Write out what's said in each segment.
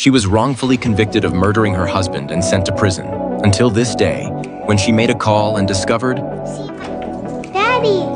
She was wrongfully convicted of murdering her husband and sent to prison, until this day, when she made a call and discovered Daddy!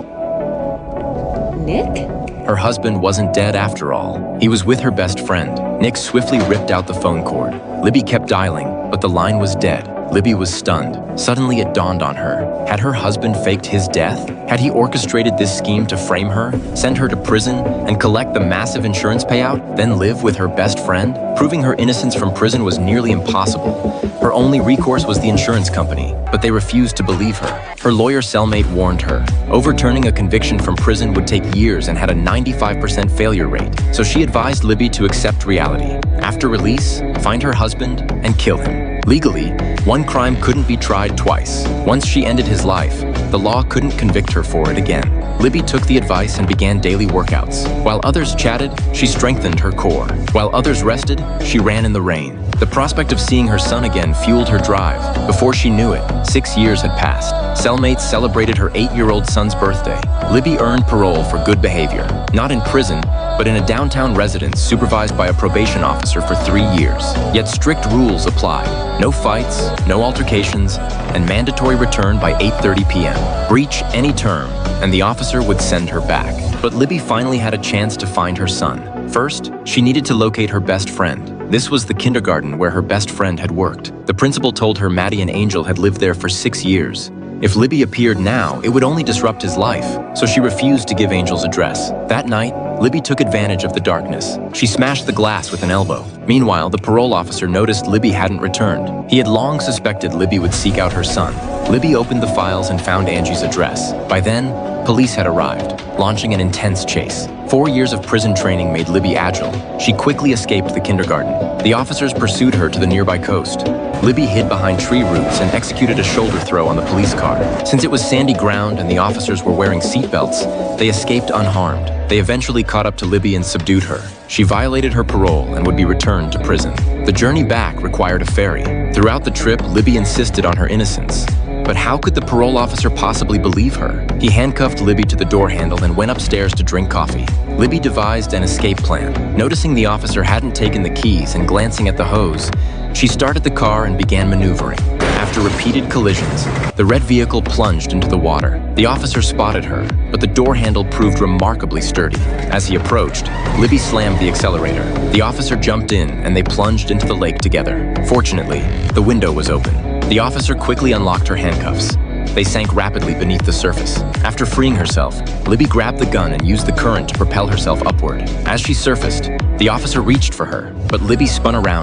Nick? her husband wasn't dead after all. He was with her best friend. Nick swiftly ripped out the phone cord. Libby kept dialing, but the line was dead. Libby was stunned. Suddenly it dawned on her. Had her husband faked his death? Had he orchestrated this scheme to frame her, send her to prison, and collect the massive insurance payout, then live with her best friend? Proving her innocence from prison was nearly impossible. Her only recourse was the insurance company, but they refused to believe her. Her lawyer cellmate warned her. Overturning a conviction from prison would take years and had a 95% failure rate, so she advised Libby to accept reality. After release, find her husband and kill him. Legally, one crime couldn't be tried twice. Once she ended his life, the law couldn't convict her for it again. Libby took the advice and began daily workouts. While others chatted, she strengthened her core. While others rested, she ran in the rain. The prospect of seeing her son again fueled her drive. Before she knew it, 6 years had passed. Cellmates celebrated her 8-year-old son's birthday. Libby earned parole for good behavior, not in prison, but in a downtown residence supervised by a probation officer for 3 years. Yet strict rules applied. No fights, no altercations, and mandatory return by 8:30 p.m. Breach any term, and the officer would send her back. But Libby finally had a chance to find her son. First, she needed to locate her best friend. This was the kindergarten where her best friend had worked. The principal told her Maddie and Angel had lived there for 6 years. If Libby appeared now, it would only disrupt his life, so she refused to give Angel's address. That night, Libby took advantage of the darkness. She smashed the glass with an elbow. Meanwhile, the parole officer noticed Libby hadn't returned. He had long suspected Libby would seek out her son. Libby opened the files and found Angie's address. By then, police had arrived, launching an intense chase. 4 years of prison training made Libby agile. She quickly escaped the kindergarten. The officers pursued her to the nearby coast. Libby hid behind tree roots and executed a shoulder throw on the police car. Since it was sandy ground and the officers were wearing seatbelts, they escaped unharmed. They eventually caught up to Libby and subdued her. She violated her parole and would be returned to prison. The journey back required a ferry. Throughout the trip, Libby insisted on her innocence. But how could the parole officer possibly believe her? He handcuffed Libby to the door handle and went upstairs to drink coffee. Libby devised an escape plan. Noticing the officer hadn't taken the keys and glancing at the hose, she started the car and began maneuvering. After repeated collisions, the red vehicle plunged into the water. The officer spotted her, but the door handle proved remarkably sturdy. As he approached, Libby slammed the accelerator. The officer jumped in and they plunged into the lake together. Fortunately, the window was open. The officer quickly unlocked her handcuffs. They sank rapidly beneath the surface. After freeing herself, Libby grabbed the gun and used the current to propel herself upward. As she surfaced, the officer reached for her, but Libby spun around